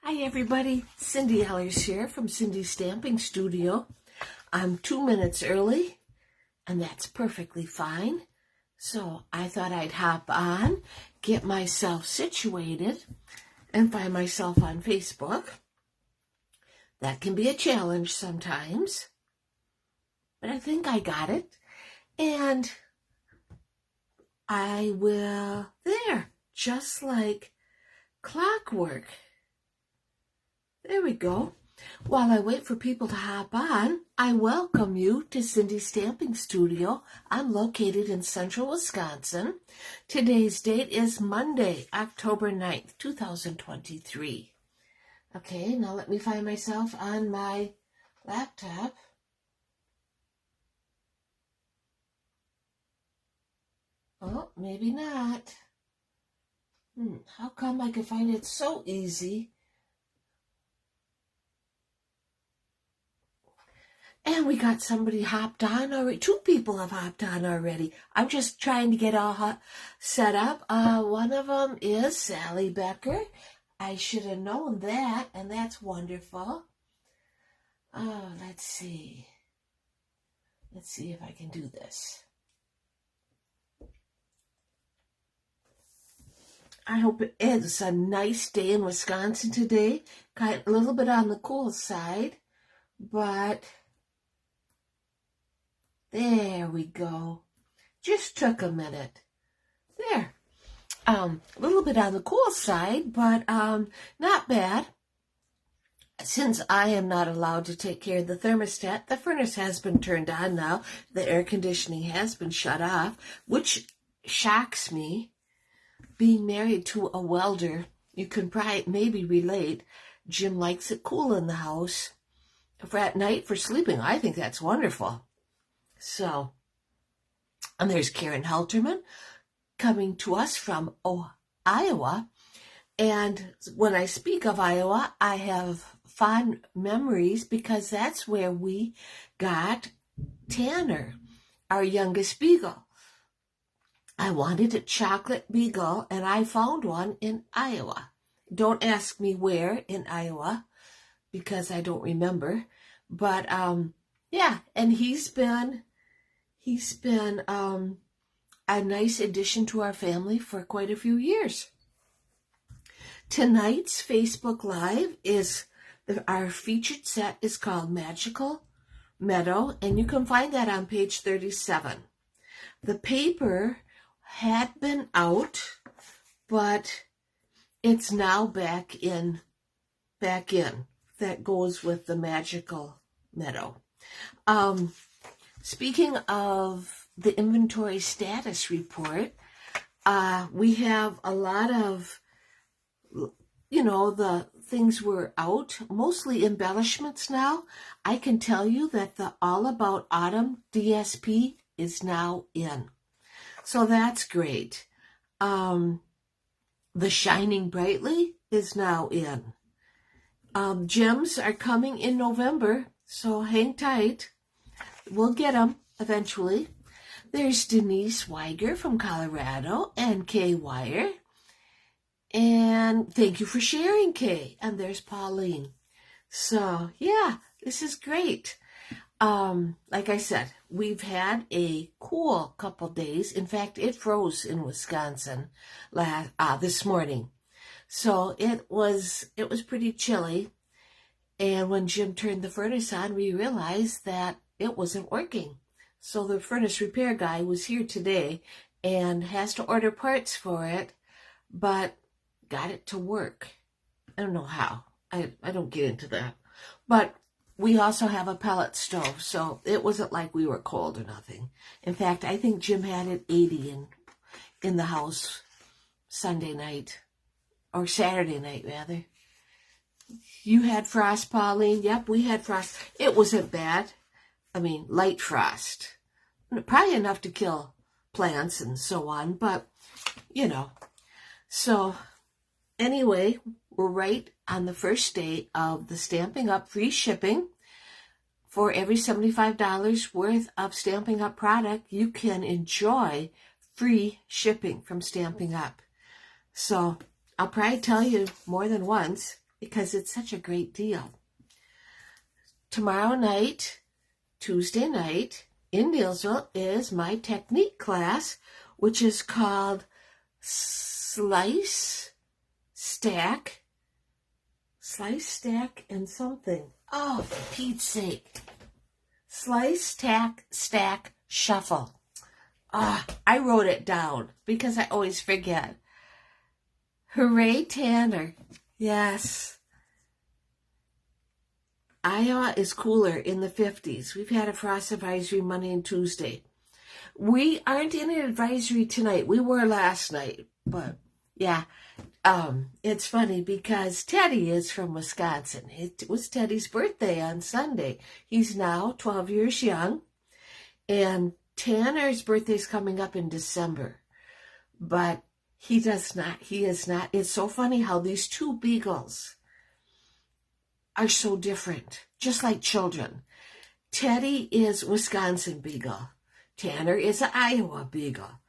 Hi everybody, Cindy Ellers here from Cindy's Stamping Studio. I'm 2 minutes early, and that's perfectly fine. So I thought I'd hop on, get myself situated, and find myself on Facebook. That can be a challenge sometimes, but I think I got it. And I will, there, just like clockwork. There we go. While I wait for people to hop on, I welcome you to Cindy's Stamping Studio. I'm located in central Wisconsin. Today's date is Monday, October 9th, 2023. Okay, now let me find myself on my laptop. Oh, maybe not. How come I could find it so easy? And we got somebody hopped on already. 2 people have hopped on already. I'm just trying to get all set up. One of them is Sally Becker. I should have known that, and that's wonderful. Oh, let's see. Let's see if I can do this. I hope it is a nice day in Wisconsin today. Kind of a little bit on the cool side, but there we go. Just took a minute. There. A little bit on the cool side, but not bad. Since I am not allowed to take care of the thermostat, the furnace has been turned on now. The air conditioning has been shut off, which shocks me. Being married to a welder, you can probably maybe relate. Jim likes it cool in the house. For at night, for sleeping, I think that's wonderful. So, and there's Karen Halterman coming to us from Iowa. And when I speak of Iowa, I have fond memories because that's where we got Tanner, our youngest beagle. I wanted a chocolate beagle, and I found one in Iowa. Don't ask me where in Iowa because I don't remember. But yeah, and he's been a nice addition to our family for quite a few years. Tonight's Facebook Live is our featured set is called Magical Meadow, and you can find that on page 37. The paper had been out, but it's now back in. That goes with the Magical Meadow. Speaking of the inventory status report, we have a lot of, the things were out, mostly embellishments now. I can tell you that the All About Autumn DSP is now in. So that's great. The Shining Brightly is now in. Gems are coming in November, so hang tight. We'll get them eventually. There's Denise Weiger from Colorado and Kay Wire. And thank you for sharing, Kay. And there's Pauline. So, yeah, this is great. Like I said, we've had a cool couple days. In fact, it froze in Wisconsin this morning. So it was pretty chilly. And when Jim turned the furnace on, we realized that it wasn't working. So the furnace repair guy was here today and has to order parts for it, but got it to work. I don't know how. I don't get into that. But we also have a pellet stove, so it wasn't like we were cold or nothing. In fact, I think Jim had it 80 in the house Sunday night, or Saturday night, rather. You had frost, Pauline? Yep, we had frost. It wasn't bad. I mean, light frost. Probably enough to kill plants and so on, but, So, anyway, we're right on the first day of the Stampin' Up! Free shipping. For every $75 worth of Stampin' Up! Product, you can enjoy free shipping from Stampin' Up! So, I'll probably tell you more than once, because it's such a great deal. Tomorrow night, Tuesday night, in Neilsville is my technique class, which is called Slice, Stack, and something. Oh, for Pete's sake. Slice, stack, shuffle. I wrote it down because I always forget. Hooray, Tanner. Yes. Iowa is cooler in the 50s. We've had a frost advisory Monday and Tuesday. We aren't in an advisory tonight. We were last night. But, yeah, it's funny because Teddy is from Wisconsin. It was Teddy's birthday on Sunday. He's now 12 years young. And Tanner's birthday is coming up in December. But he is not. It's so funny how these two beagles are so different, just like children. Teddy is Wisconsin beagle. Tanner is an Iowa beagle.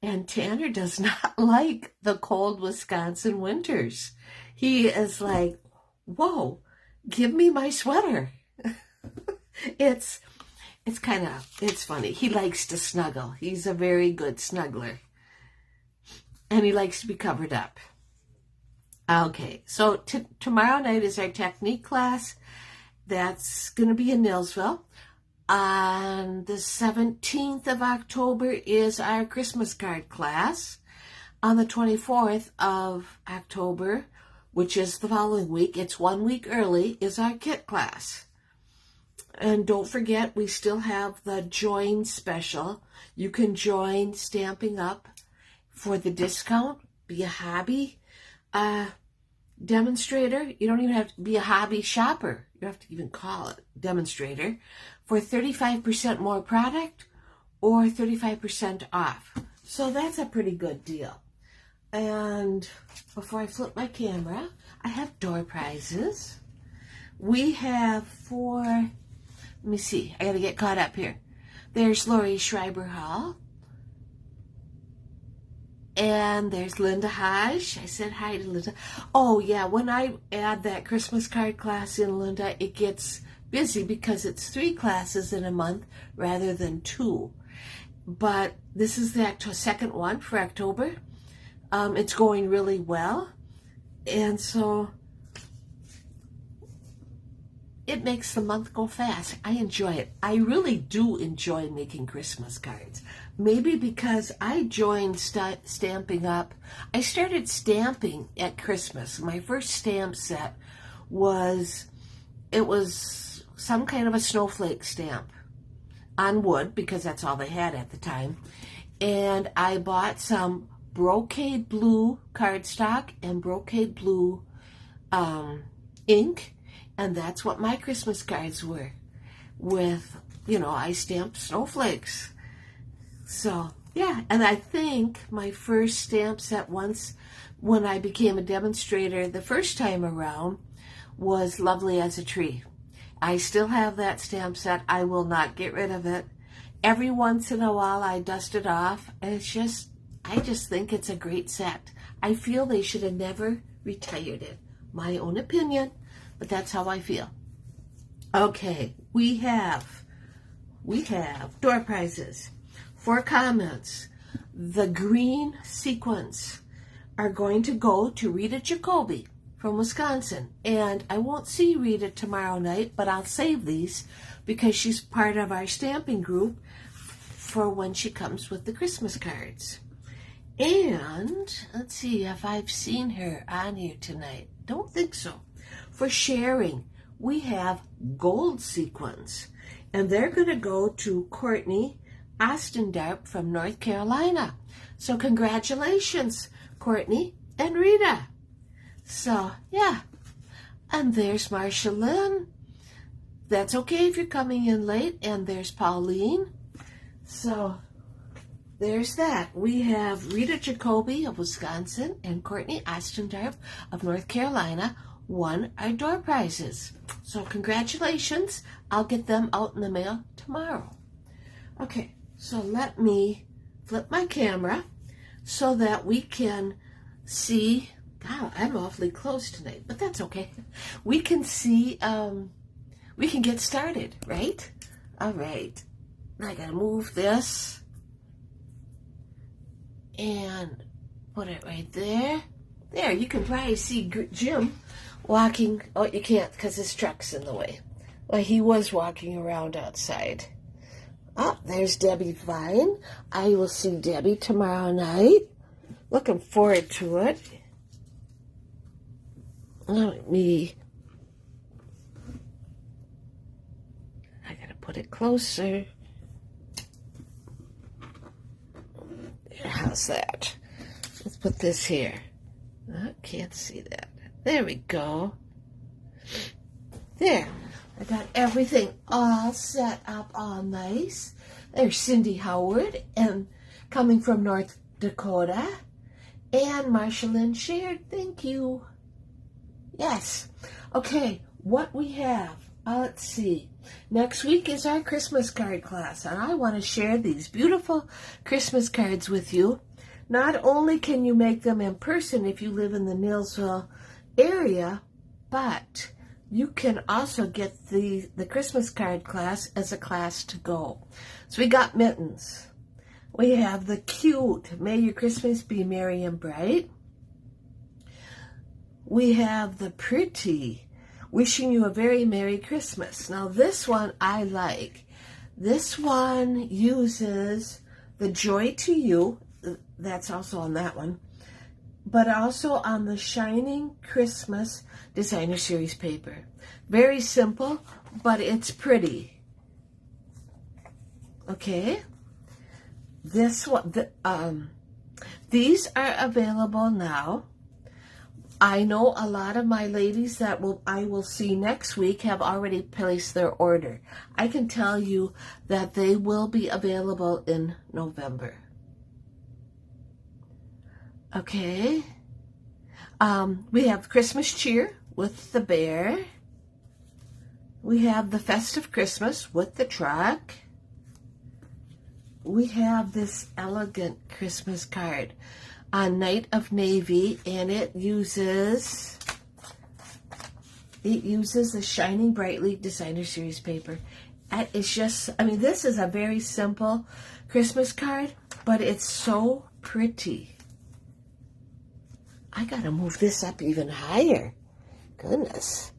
And Tanner does not like the cold Wisconsin winters. He is like, whoa, give me my sweater. It's funny. He likes to snuggle. He's a very good snuggler. And he likes to be covered up. Okay, so tomorrow night is our technique class. That's going to be in Neilsville. On the 17th of October is our Christmas card class. On the 24th of October, which is the following week, it's 1 week early, is our kit class. And don't forget, we still have the join special. You can join Stampin' Up! For the discount. Be a hobby demonstrator. You don't even have to be a hobby shopper. You don't have to even call it demonstrator. For 35% more product or 35% off. So that's a pretty good deal. And before I flip my camera, I have door prizes. We have let me see, I gotta get caught up here. There's Lori Schreiber Hall. And there's Linda Hodge. I said hi to Linda. Oh, yeah, when I add that Christmas card class in, Linda, it gets busy because it's 3 classes in a month rather than 2. But this is the second one for October. It's going really well. And so it makes the month go fast. I enjoy it. I really do enjoy making Christmas cards. Maybe because I joined Stampin' Up! I started stamping at Christmas. My first stamp set was some kind of a snowflake stamp on wood, because that's all they had at the time. And I bought some brocade blue cardstock and brocade blue ink, and that's what my Christmas cards were. With, I stamped snowflakes. So, yeah, and I think my first stamp set once, when I became a demonstrator the first time around, was Lovely as a Tree. I still have that stamp set. I will not get rid of it. Every once in a while I dust it off, and I just think it's a great set. I feel they should have never retired it. My own opinion, but that's how I feel. Okay, we have door prizes. 4 comments. The green sequins are going to go to Rita Jacoby from Wisconsin. And I won't see Rita tomorrow night, but I'll save these because she's part of our stamping group for when she comes with the Christmas cards. And let's see if I've seen her on here tonight. Don't think so. For sharing, we have gold sequins. And they're going to go to Courtney Ostendarp from North Carolina. So congratulations, Courtney and Rita. So, yeah. And there's Marcia Lynn. That's okay if you're coming in late. And there's Pauline. So, there's that. We have Rita Jacoby of Wisconsin and Courtney Ostendarp of North Carolina won our door prizes. So, congratulations. I'll get them out in the mail tomorrow. Okay. So let me flip my camera so that we can see God, I'm awfully close tonight, but that's okay. We can see, we can get started, right? All right. I gotta move this and put it right there. There, you can probably see Jim walking. Oh, you can't because his truck's in the way. Well, he was walking around outside. Oh, there's Debbie Vine. I will see Debbie tomorrow night. Looking forward to it. Let me... I gotta put it closer. How's that? Let's put this here. I can't see that. There we go. There. I got everything all set up all nice. There's Cindy Howard and coming from North Dakota. And Marsha Lynn shared. Thank you. Yes. Okay, what we have. Let's see. Next week is our Christmas card class, and I want to share these beautiful Christmas cards with you. Not only can you make them in person if you live in the Neillsville area, but you can also get the Christmas card class as a class to go. So we got mittens. We have the cute May Your Christmas Be Merry and Bright. We have the pretty Wishing You a Very Merry Christmas. Now this one I like. This one uses the Joy to You. That's also on that one. But also on the Shining Christmas Designer Series paper. Very simple, but it's pretty. Okay. This one, these are available now. I know a lot of my ladies that I will see next week have already placed their order. I can tell you that they will be available in November. Okay. We have Christmas Cheer with the bear. We have the Festive Christmas with the truck. We have this elegant Christmas card on Night of Navy, and it uses the Shining Brightly Designer Series paper. It's just, I mean, this is a very simple Christmas card, but it's so pretty. I gotta move this up even higher. Goodness.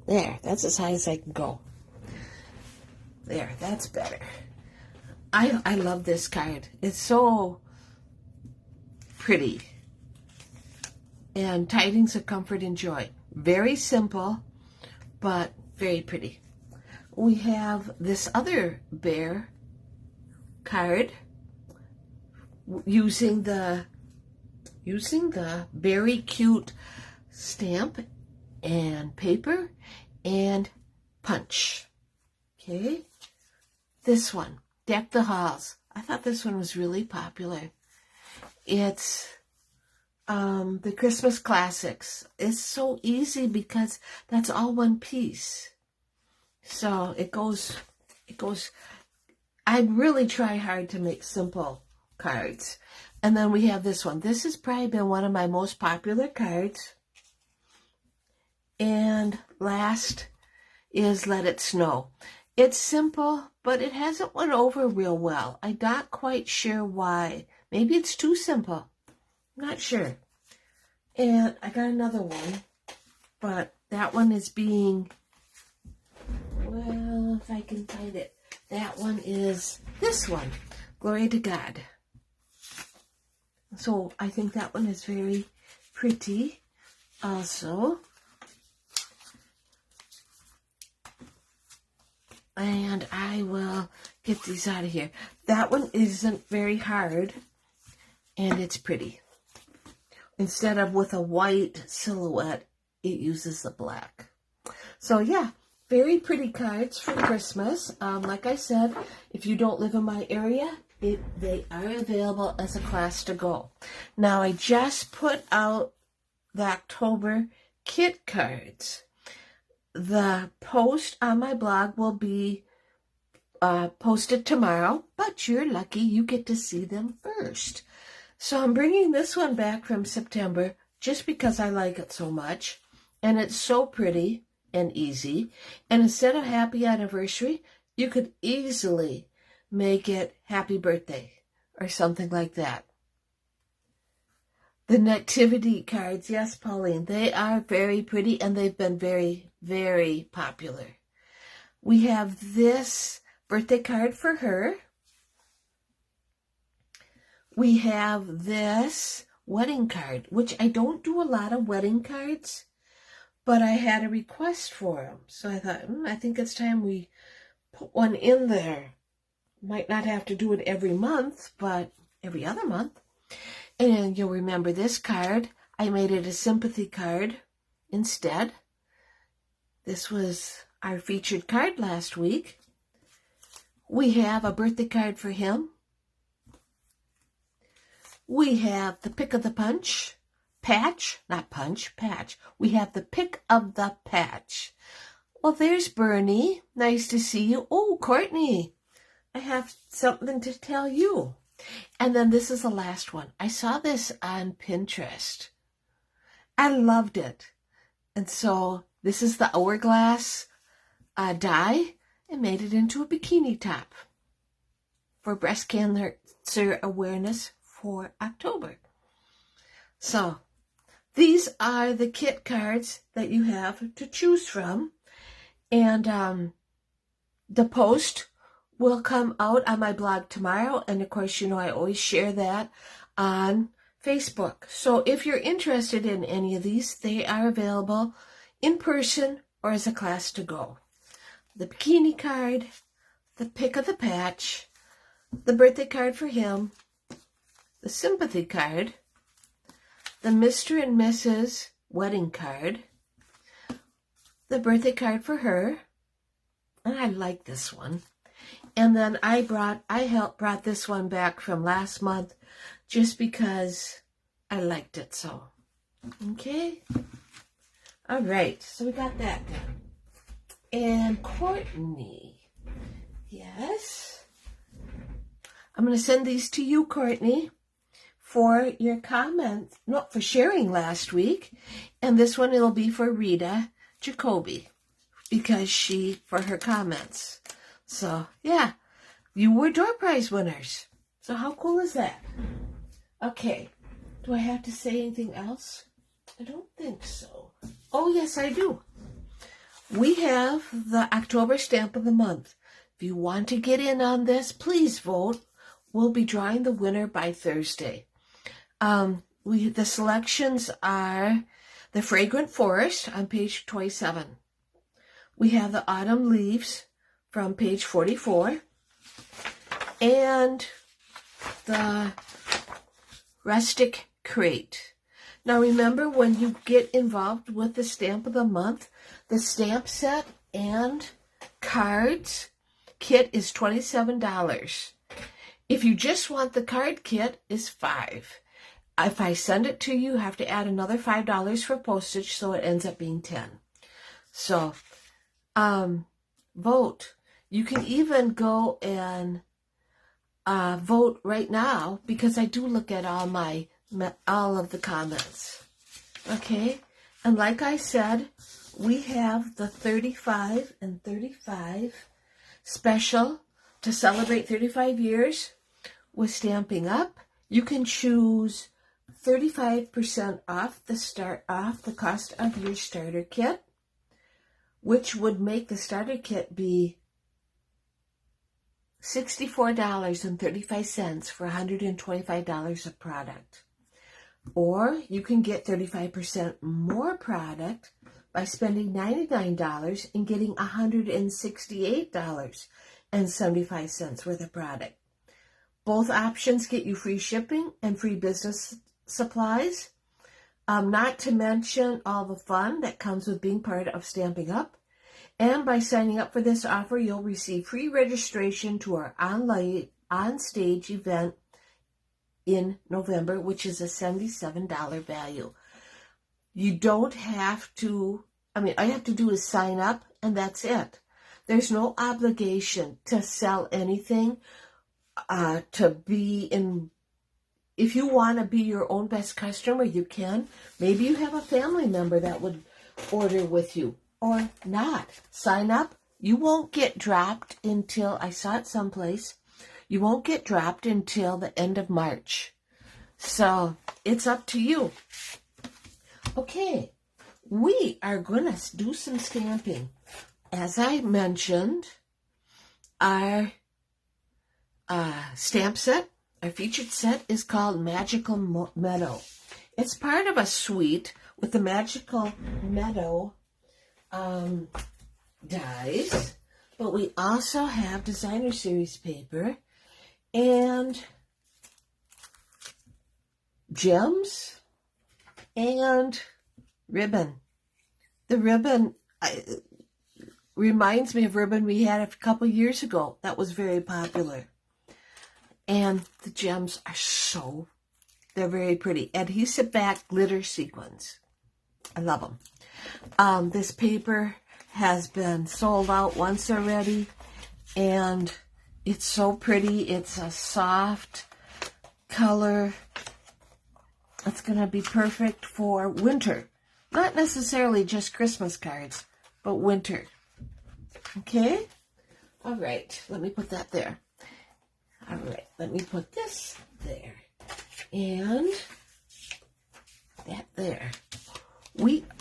There, that's as high as I can go. There, that's better. I love this card. It's so pretty. And Tidings of Comfort and Joy. Very simple, but very pretty. We have this other bear card using the very cute stamp and paper and punch. Okay. This one, Deck the Halls. I thought this one was really popular. It's the Christmas Classics. It's so easy because that's all one piece. So it goes, I really try hard to make simple cards. And then we have this one. This has probably been one of my most popular cards. And last is Let It Snow. It's simple, but it hasn't went over real well. I'm not quite sure why. Maybe it's too simple. I'm not sure. And I got another one, but that one is being, well, if I can find it. That one is this one, Glory to God. So I think that one is very pretty also. And I will get these out of here. That one isn't very hard, and it's pretty. Instead of with a white silhouette, it uses the black. So yeah, very pretty cards for Christmas. Like I said, if you don't live in my area, they are available as a class to go. Now I just put out the October kit cards. The post on my blog will be posted tomorrow, but you're lucky you get to see them first. So I'm bringing this one back from September just because I like it so much. And it's so pretty and easy. And instead of happy anniversary, you could easily make it happy birthday or something like that. The nativity cards, yes, Pauline, they are very pretty and they've been very, very popular. We have this birthday card for her. We have this wedding card, which I don't do a lot of wedding cards, but I had a request for them. So I thought, I think it's time we put one in there. Might not have to do it every month, but every other month. And you'll remember this card. I made it a sympathy card instead. This was our featured card last week. We have a birthday card for him. We have the pick of the punch, patch, not punch, patch. We have the pick of the patch. Well, there's Bernie. Nice to see you. Oh, Courtney, I have something to tell you. And then this is the last one. I saw this on Pinterest. I loved it. And so this is the hourglass die and made it into a bikini top for breast cancer awareness for October. So these are the kit cards that you have to choose from. And the post will come out on my blog tomorrow. And of course, you know, I always share that on Facebook. So if you're interested in any of these, they are available in person or as a class to go. The bikini card, the pick of the patch, the birthday card for him, the sympathy card, the Mr. and Mrs. wedding card, the birthday card for her, and I like this one. And then I brought this one back from last month just because I liked it so. Okay? All right, so we got that done. And Courtney, yes? I'm going to send these to you, Courtney, for your comments, not for sharing last week. And this one, it'll be for Rita Jacoby, because for her comments. So, yeah, you were door prize winners. So how cool is that? Okay, do I have to say anything else? I don't think so. Oh, yes, I do. We have the October stamp of the month. If you want to get in on this, please vote. We'll be drawing the winner by Thursday. The selections are the Fragrant Forest on page 27. We have the Autumn Leaves from page 44. And the Rustic Crate. Now remember, when you get involved with the stamp of the month, the stamp set and cards kit is $27. If you just want the card kit, it's $5. If I send it to you, you have to add another $5 for postage, so it ends up being $10. So, vote. You can even go and vote right now, because I do look at all of the comments. Okay, and like I said, we have the 35 and 35 special to celebrate 35 years with Stamping Up. You can choose 35% off the cost of your starter kit, which would make the starter kit be $64.35 for $125 of product. Or you can get 35% more product by spending $99 and getting $168.75 worth of product. Both options get you free shipping and free business supplies, not to mention all the fun that comes with being part of Stamping Up. And by signing up for this offer, you'll receive free registration to our on-stage event in November, which is a $77 value. You don't have to, all you have to do is sign up, and that's it. There's no obligation to sell anything, to be if you want to be your own best customer, you can. Maybe you have a family member that would order with you or not. Sign up. You won't get dropped until, I saw it someplace, you won't get dropped until the end of March. So it's up to you. Okay, we are going to do some stamping. As I mentioned, our stamp set, our featured set is called Magical Meadow. It's part of a suite with the Magical Meadow dies, but we also have designer series paper and gems and ribbon. The ribbon reminds me of ribbon we had a couple years ago that was very popular. And the gems are they're very pretty. Adhesive back glitter sequins. I love them. This paper has been sold out once already, and it's so pretty. It's a soft color. It's going to be perfect for winter. Not necessarily just Christmas cards, but winter. Okay? All right. Let me put that there. All right. Let me put this there. And that there.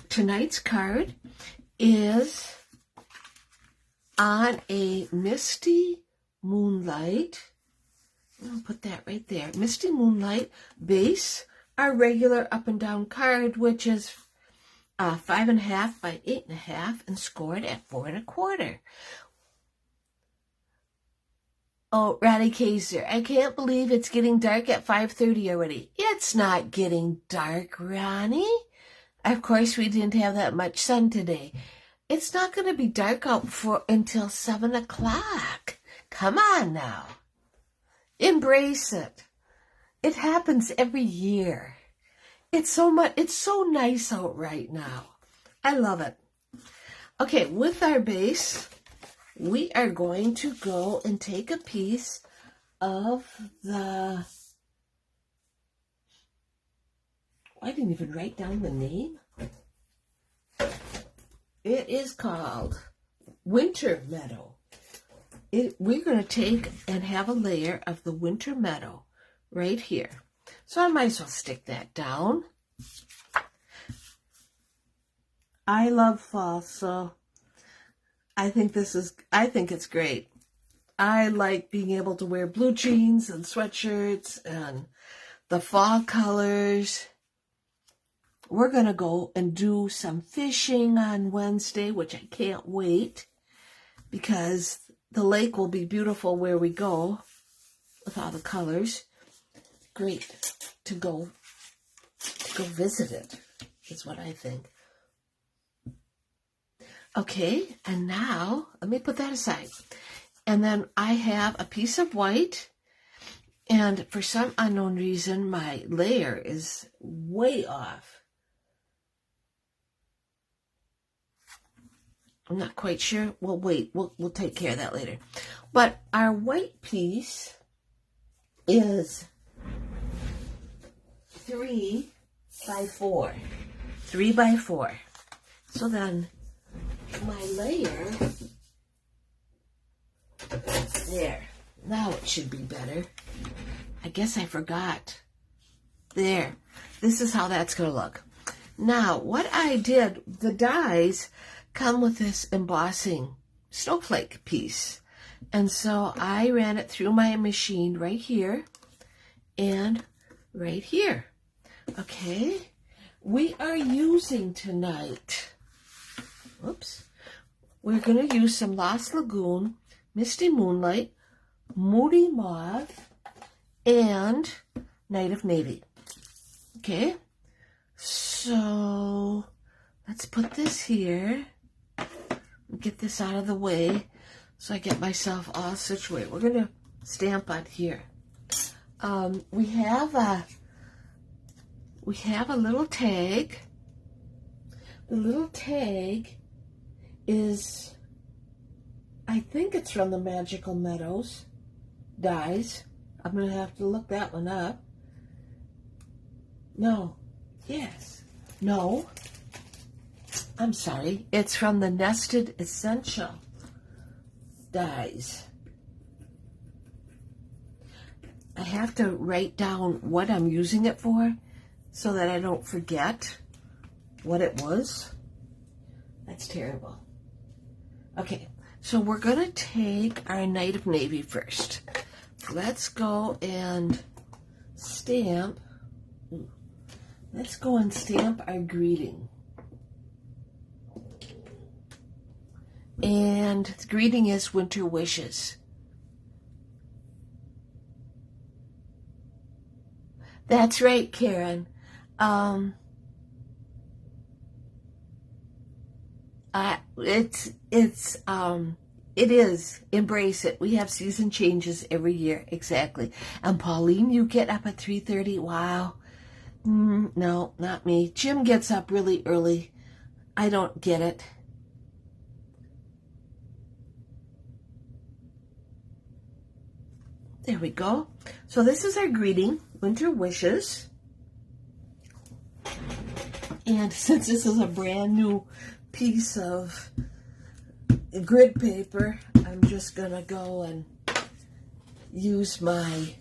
Tonight's card is on a Misty Moonlight. I'll put that right there. Misty Moonlight base. Our regular up and down card, which is 5.5 by 8.5 and scored at 4 1/4. Oh, Ratty Kaiser, I can't believe it's getting dark at 5:30 already. It's not getting dark, Ronnie. Of course, we didn't have that much sun today. It's not going to be dark out until 7 o'clock. Come on now. Embrace it. It happens every year. It's so nice out right now. I love it. Okay, with our base, we are going to go and take a piece of the, I didn't even write down the name. It is called Winter Meadow. We're going to take and have a layer of the Winter Meadow right here. So I might as well stick that down. I love fall, so I think it's great. I like being able to wear blue jeans and sweatshirts and the fall colors. We're going to go and do some fishing on Wednesday, which I can't wait, because the lake will be beautiful where we go with all the colors. Great to go visit it, is what I think. Okay, and now, let me put that aside. And then I have a piece of white, and for some unknown reason, my layer is way off. I'm not quite sure. Well, wait, we'll take care of that later. But our white piece is 3 by 4. 3 by 4. So then my layer, there. Now it should be better. I guess I forgot. There. This is how that's going to look. Now, what I did, the dies come with this embossing snowflake piece. And so I ran it through my machine right here and right here. Okay. We are using tonight, we're going to use some Lost Lagoon, Misty Moonlight, Moody Mauve, and Night of Navy. Okay, so let's put this here, get this out of the way so I get myself all situated. We're going to stamp on here. We have a little tag. The little tag is, I think it's from the Magical Meadows dies. I'm going to have to look that one up. No. Yes. No. I'm sorry. It's from the Nested Essential dies. I have to write down what I'm using it for so that I don't forget what it was. That's terrible. Okay, so we're going to take our Night of Navy first. Let's go and stamp. Let's go and stamp our greeting. And the greeting is Winter Wishes. That's right, Karen. It is. Embrace it. We have season changes every year. Exactly. And Pauline, you get up at 3:30. Wow. No, not me. Jim gets up really early. I don't get it. There we go. So this is our greeting, Winter Wishes. And since this is a brand new piece of grid paper, I'm just going to go and use my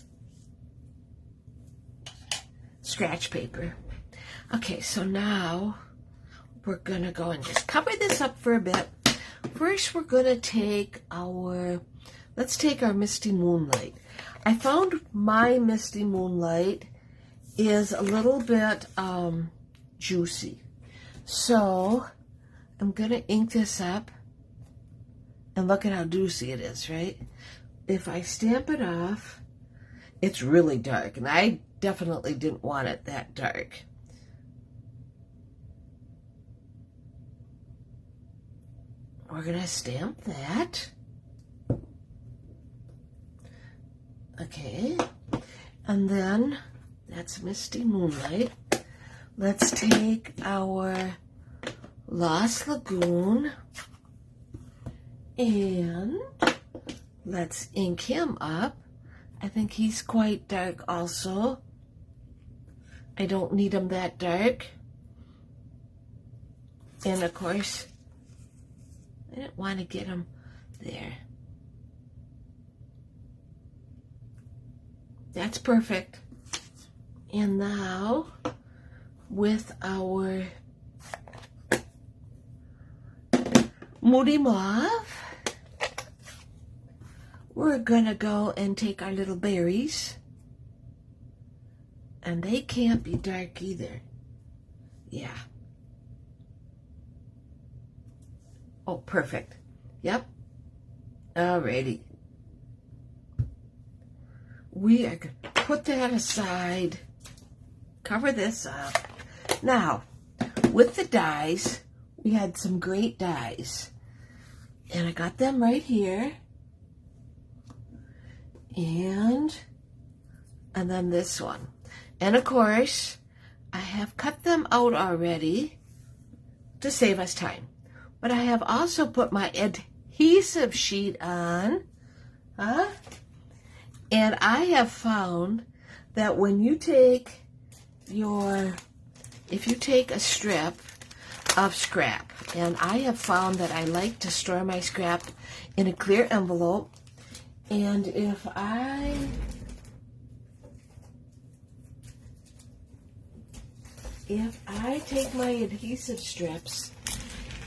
scratch paper. Okay, so now we're going to go and just cover this up for a bit. First, we're going to take let's take our Misty Moonlight. I found my Misty Moonlight is a little bit juicy. So I'm going to ink this up. And look at how juicy it is, right? If I stamp it off, it's really dark. And I definitely didn't want it that dark. We're going to stamp that. Okay. And then that's Misty Moonlight. Let's take our Lost Lagoon and let's ink him up. I think he's quite dark also. I don't need him that dark. And of course, I didn't want to get him there. That's perfect. And now, with our Moody Mauve, we're going to go and take our little berries. And they can't be dark either. Yeah. Oh, perfect. Yep. Alrighty. We are going to put that aside. Cover this up. Now, with the dies, we had some great dies. And I got them right here. And then this one. And of course, I have cut them out already to save us time. But I have also put my adhesive sheet on. And I have found that when you take if you take a strip of scrap, and I have found that I like to store my scrap in a clear envelope, and if I take my adhesive strips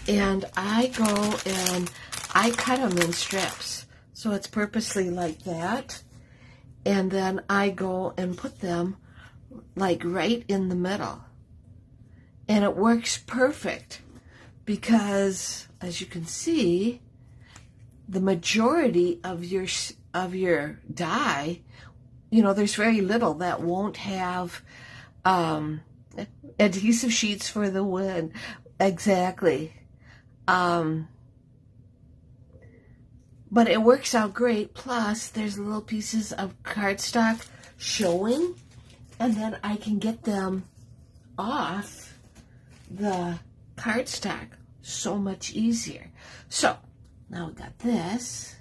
and I go and I cut them in strips, so it's purposely like that, and then I go and put them like right in the middle, and it works perfect because, as you can see, the majority of your die, there's very little that won't have adhesive sheets for the wood. Exactly. But it works out great. Plus, there's little pieces of cardstock showing, and then I can get them off the cardstock so much easier. So, now we got this.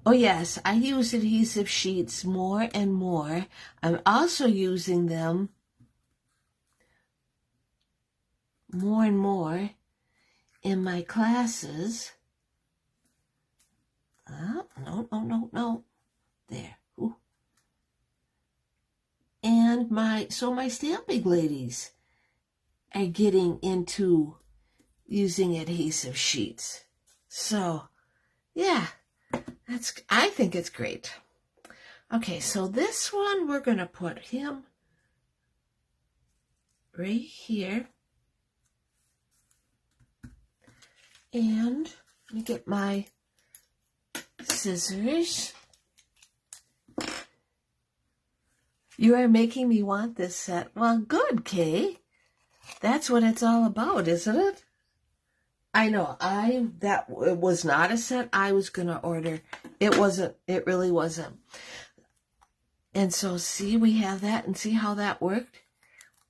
Oh yes, I use adhesive sheets more and more. I'm also using them more and more in my classes. Oh, no. There. Ooh. And my stamping ladies are getting into using adhesive sheets. So, yeah, I think it's great. Okay, so this one, we're going to put him right here. And let me get my scissors. You are making me want this set. Well, good, Kay. That's what it's all about, isn't it? I know, it was not a set I was going to order. It really wasn't. And so, see, we have that, and see how that worked?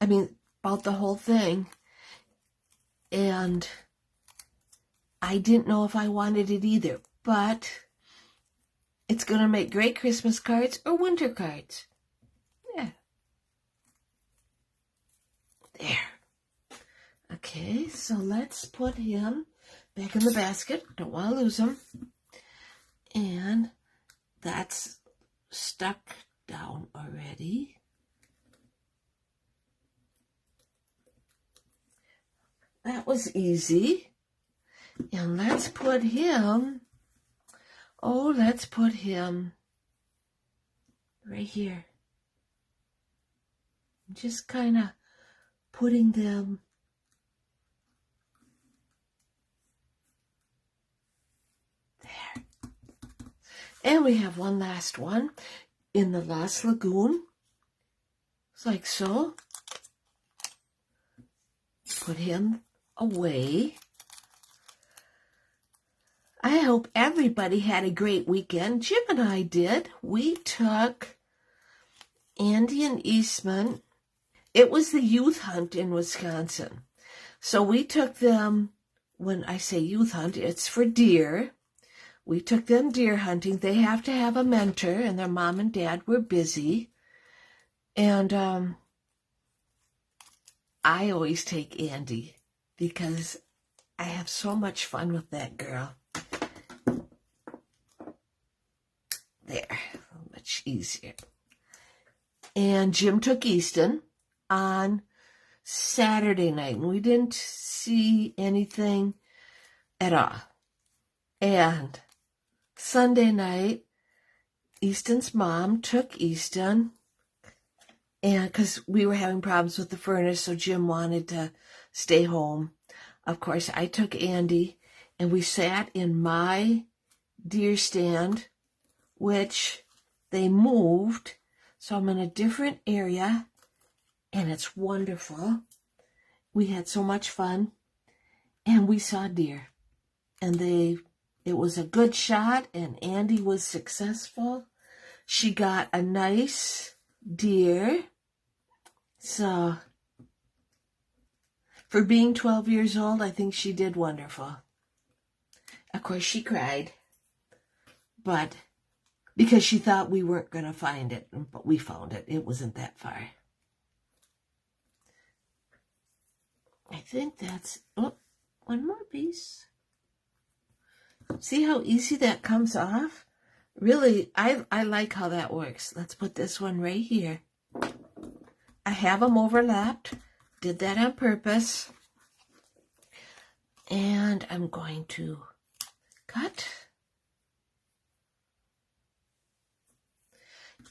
I mean, about the whole thing. And I didn't know if I wanted it either, but it's going to make great Christmas cards or winter cards. Yeah. There. Okay, so let's put him back in the basket. Don't want to lose him. And that's stuck down already. That was easy. And let's put him right here. Just kind of putting them there. And we have one last one in the Lost Lagoon. It's like so. Put him away. I hope everybody had a great weekend. Jim and I did. We took Andy and Eastman. It was the youth hunt in Wisconsin. So we took them, when I say youth hunt, it's for deer. We took them deer hunting. They have to have a mentor, and their mom and dad were busy. And I always take Andy because I have so much fun with that girl. There, much easier. And Jim took Easton on Saturday night. We didn't see anything at all. And Sunday night, Easton's mom took Easton, and because we were having problems with the furnace, so Jim wanted to stay home. Of course, I took Andy, and we sat in my deer stand, which they moved, so I'm in a different area, and it's wonderful. We had so much fun, and we saw deer, and it was a good shot, and Andy was successful. She got a nice deer, so for being 12 years old, I think she did wonderful. Of course, she cried, but because she thought we weren't going to find it, but we found it. It wasn't that far. I think that's, one more piece. See how easy that comes off? Really, I like how that works. Let's put this one right here. I have them overlapped. Did that on purpose. And I'm going to cut.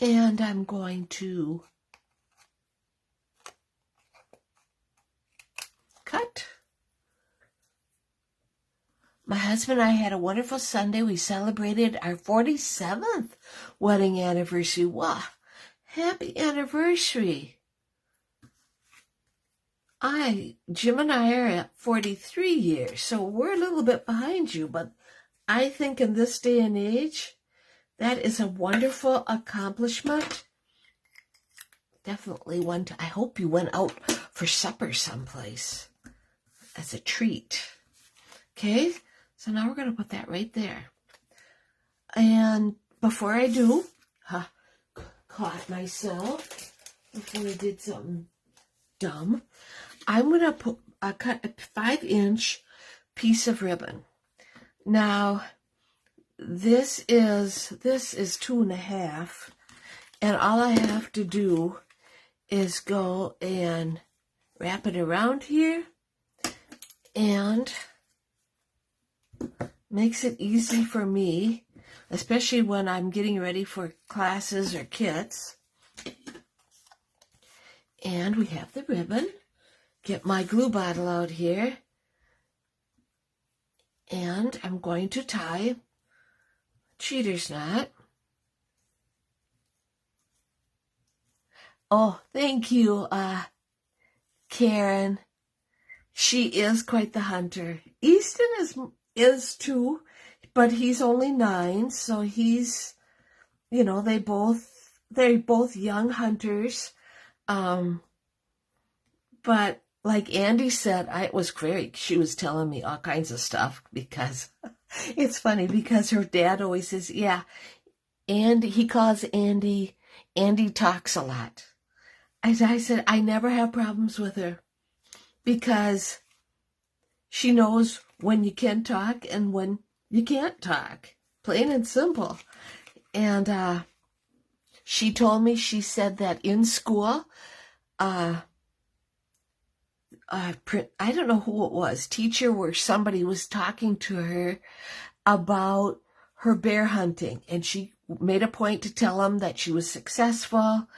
And I'm going to cut. My husband and I had a wonderful Sunday. We celebrated our 47th wedding anniversary. Wow, happy anniversary. Jim and I are at 43 years, so we're a little bit behind you, but I think in this day and age, that is a wonderful accomplishment. Definitely one I hope you went out for supper someplace as a treat. Okay, so now we're going to put that right there. And before I do, caught myself before I did something dumb. I'm going to cut a 5-inch piece of ribbon. Now, this is 2.5, and all I have to do is go and wrap it around here, and makes it easy for me, especially when I'm getting ready for classes or kits. And we have the ribbon. Get my glue bottle out here. And I'm going to tie cheater's knot. Oh, thank you, Karen. She is quite the hunter. Easton is too, but he's only 9, so he's, they're both young hunters. But like Andy said, it was great. She was telling me all kinds of stuff because it's funny because her dad always says, yeah, Andy, he calls Andy talks a lot. As I said, I never have problems with her because she knows when you can talk and when you can't talk. Plain and simple. And she told me, she said that in school, I don't know who it was, teacher where somebody was talking to her about her bear hunting. And she made a point to tell them that she was successful.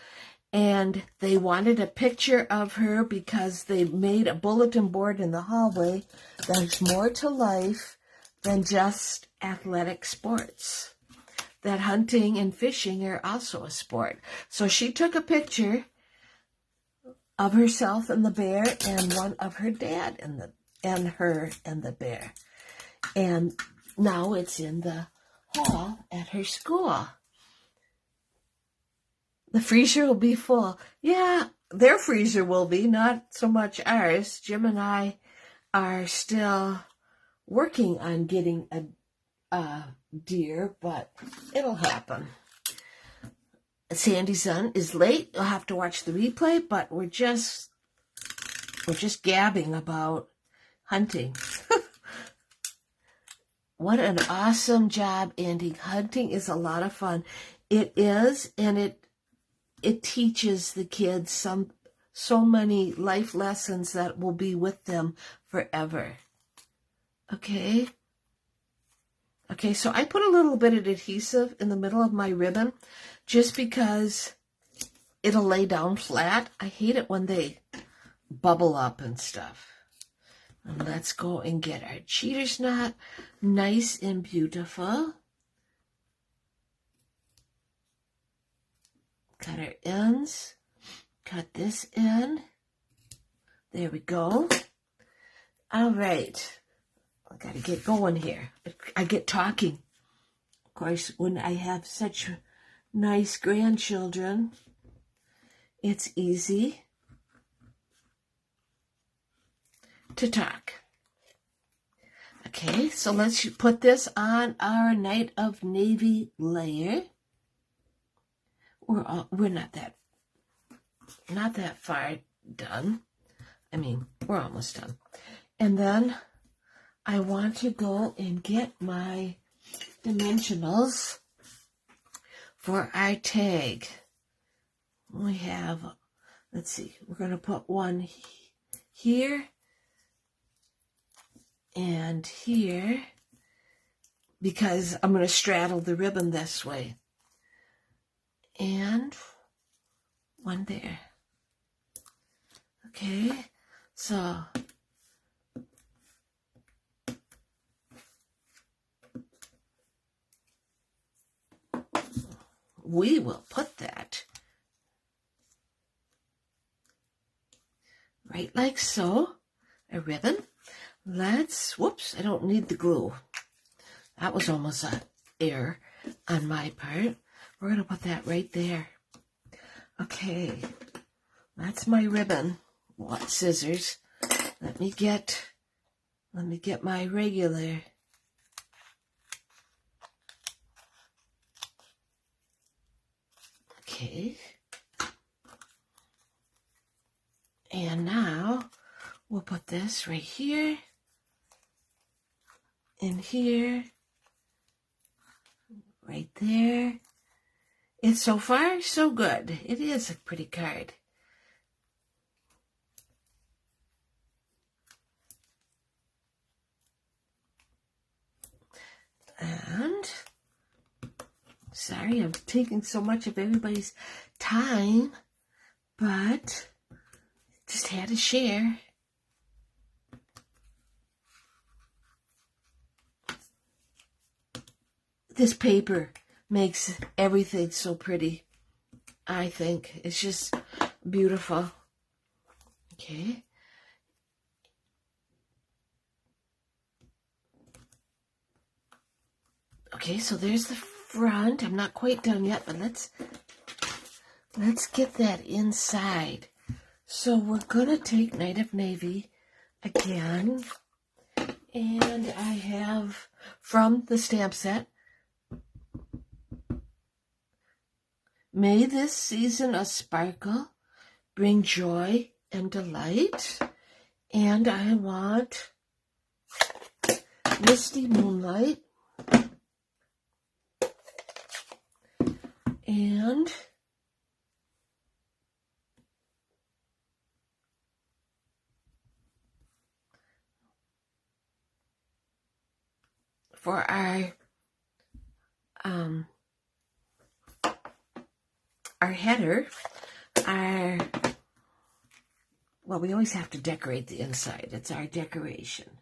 And they wanted a picture of her because they made a bulletin board in the hallway. There's more to life than just athletic sports. That hunting and fishing are also a sport. So she took a picture of herself and the bear and one of her dad and her and the bear. And now it's in the hall at her school. The freezer will be full. Yeah, their freezer will be, not so much ours. Jim and I are still working on getting a deer, but it'll happen. Sandy's son is late. You'll have to watch the replay, but we're just gabbing about hunting. What an awesome job, Andy. Hunting is a lot of fun. It is, and it teaches the kids so many life lessons that will be with them forever. Okay, so I put a little bit of adhesive in the middle of my ribbon just because it'll lay down flat. I hate it when they bubble up and stuff. And let's go and get our cheater's knot nice and beautiful. Cut our ends. Cut this in. There we go. All right. I got to get going here. I get talking. Of course, when I have such nice grandchildren, it's easy to talk. Okay, so let's put this on our Night of Navy layer. We're not that far done. I mean, we're almost done. And then I want to go and get my dimensionals for our tag. We have, let's see, we're going to put one here and here because I'm going to straddle the ribbon this way. And one there. Okay, so we will put that right like so, a ribbon. Whoops, I don't need the glue. That was almost an error on my part. We're going to put that right there. Okay, that's my ribbon. What scissors? Let me get my regular. Okay. And now we'll put this right here, in here, right there. It's so far so good. It is a pretty card. And sorry I'm taking so much of everybody's time, but just had to share. This paper makes everything so pretty. I think it's just beautiful. Okay. Okay, so there's the front. I'm not quite done yet, but let's get that inside. So we're gonna take Night of Navy again, and I have from the stamp set, may this season of sparkle bring joy and delight. And I want Misty Moonlight. And for our header, well, we always have to decorate the inside. It's our decoration.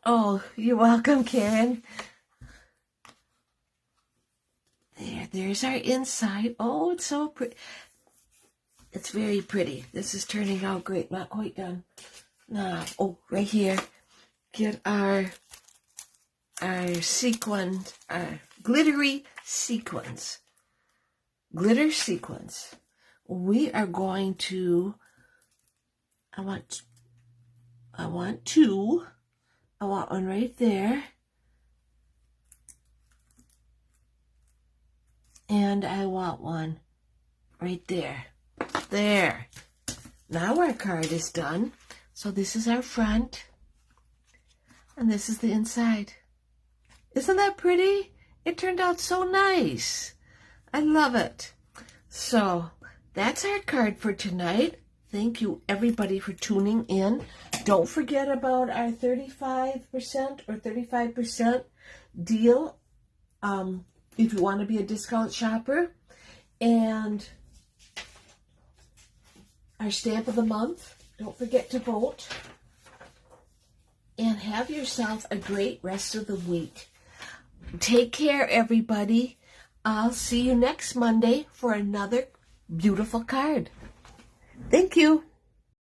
Oh, you're welcome, Karen. There's our inside. Oh, it's so pretty. It's very pretty. This is turning out great. Not quite done. Now, oh, right here. Get our sequin, glittery sequins. Glitter sequins. We are going to, I want one right there. And I want one right there. There. Now our card is done. So this is our front. And this is the inside. Isn't that pretty? It turned out so nice. I love it. So that's our card for tonight. Thank you, everybody, for tuning in. Don't forget about our 35% or 35% deal if you want to be a discount shopper. And our stamp of the month. Don't forget to vote. And have yourself a great rest of the week. Take care, everybody. I'll see you next Monday for another beautiful card. Thank you.